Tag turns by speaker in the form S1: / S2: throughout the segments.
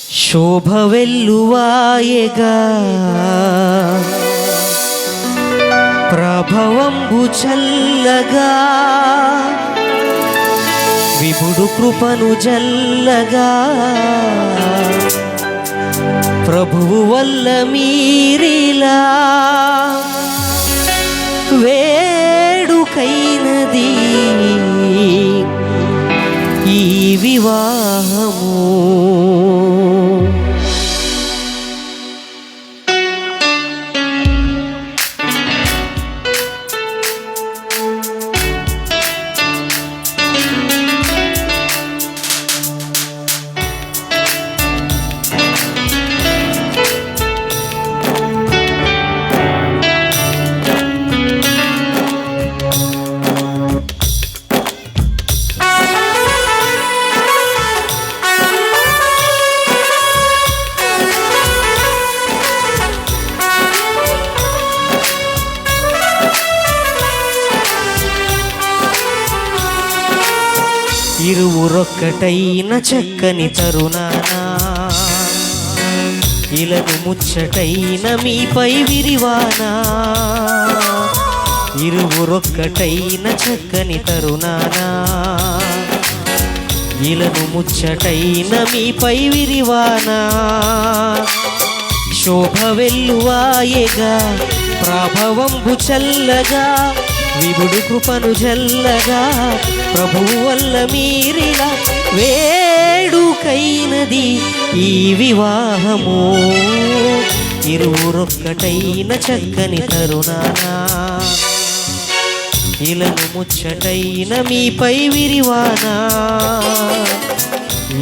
S1: శోభ వెల్లువాయగా ప్రభవంబు చల్లగా విభుడు కృపను జల్లగా ప్రభువు వల్ల మీరిలా వేడుకైనది ఈ వివాహము. ఇరువురొక్కటైన చక్కని తరుణాన ఇలను ముచ్చటైన మీపై విరివానా. ఇరువురొక్కటైన చక్కని తరుణాన ఇలను ముచ్చటైన మీపై విరివానా. శోభ వెల్లువాయగా ప్రభవంబు చల్లగా విభుడు కృపను జల్లగా ప్రభువు వల్ల మీరిలా వేడుకైనది ఈ వివాహము. ఇరువురొక్కటైన చక్కని తరుణానా ఇలను ముచ్చటైన మీపై విరివానా.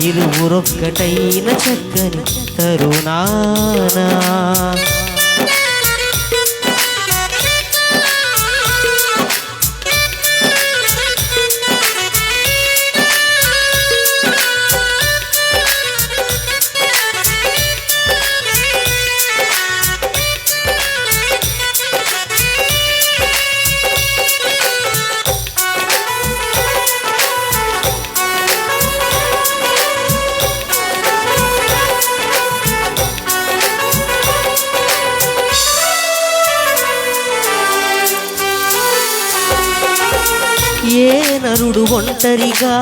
S1: ఇరువురొక్కటైన చక్కని తరుణానా. ఏ నరుడు ఒంటరిగా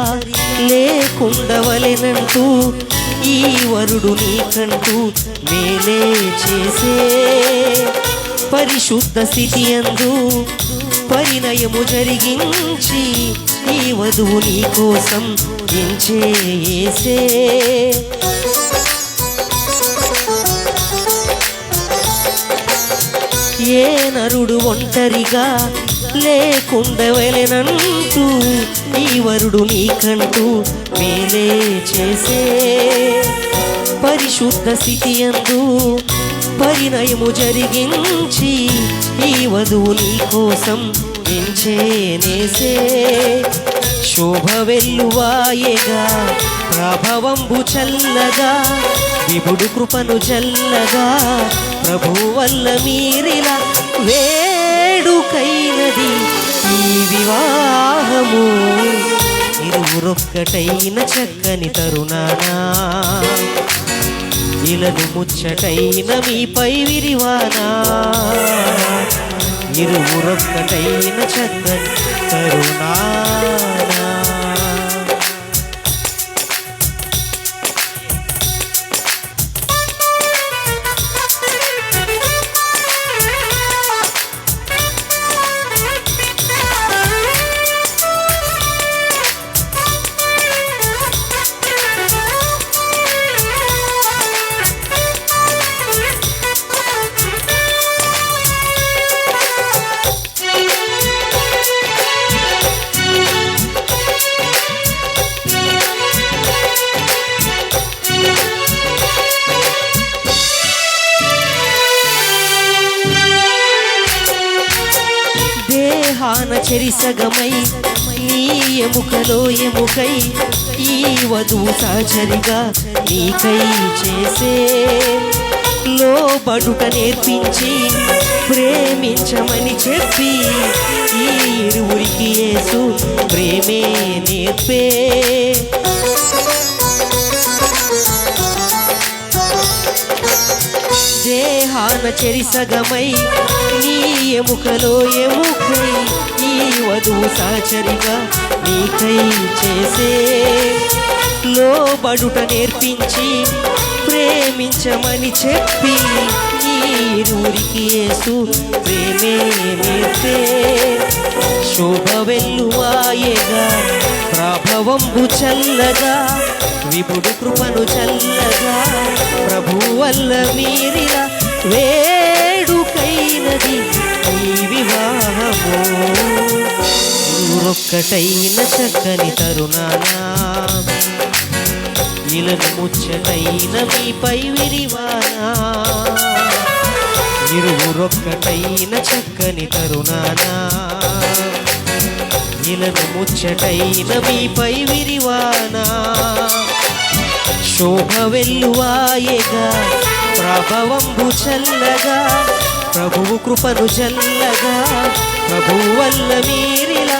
S1: లేకుండవలెనంటూ ఈ వరుడు నీకంటూ మేలే చేసే పరిశుద్ధ స్థితి యందు పరిణయము జరిగించి ఈ వధువు నీ కోసం ఎంచేసే. ఏ నరుడు ఒంటరిగా లేకుండవలెనంటూ ఈ వరుడు నీకంటూ మేలే చేసే పరిశుద్ధ స్థితి యందు పరిణయము జరిగించి ఈ వధువు నీ కోసం ఎంచేనేసే. శోభ వెల్లువాయగా ప్రభవంబు చల్లగా విభుడు కృపను జల్లగా ప్రభువు వల్ల మీరిలా వేడుకైనది ఈ వివాహము. ఇరువురొక్కటైన చక్కని తరుణానా ఇలను ముచ్చటైన మీపై విరివానా. ఇరువురొక్కటైన చక్కని తరుణానా. దేహాన చెరిసగమై నీ ఎముకలో ఎముకై ఈ వధువు సహచరిగా నీకై చేసే లోబడుట నేర్పించి ప్రేమించమని చెప్పి ఈ ఇరువురికి యేసు ప్రేమే నేర్పే. వివాహాన చెరిసగమై నీ ఎముకలో ఎముకై ఈ వధువు సహచరిగా నీకై చేసే లోబడుట నేర్పించి ప్రేమించమని చెప్పి ఈ ఇరువురికి యేసు ప్రేమే నేర్పే శోభ వెల్లువాయేగా ప్రభావంబు చల్లగా విపుడు కృపను చల్లగా ప్రభు వల్ల మీరిన వేడుకైనది ఈ వివాహము ఊరొక్కటైన చక్కని తరుణానా ఇలను ముచ్చటైన మీపై విరివానా ఇరువురొక్కటైన చక్కని తరుణానా ఇలను ముచ్చటైన మీపై విరివానా శోభ వెల్లువాయేగా ప్రభావంబు చల్లగా ప్రభువు కృపను చల్లగా ప్రభు వల్ల మీరిలా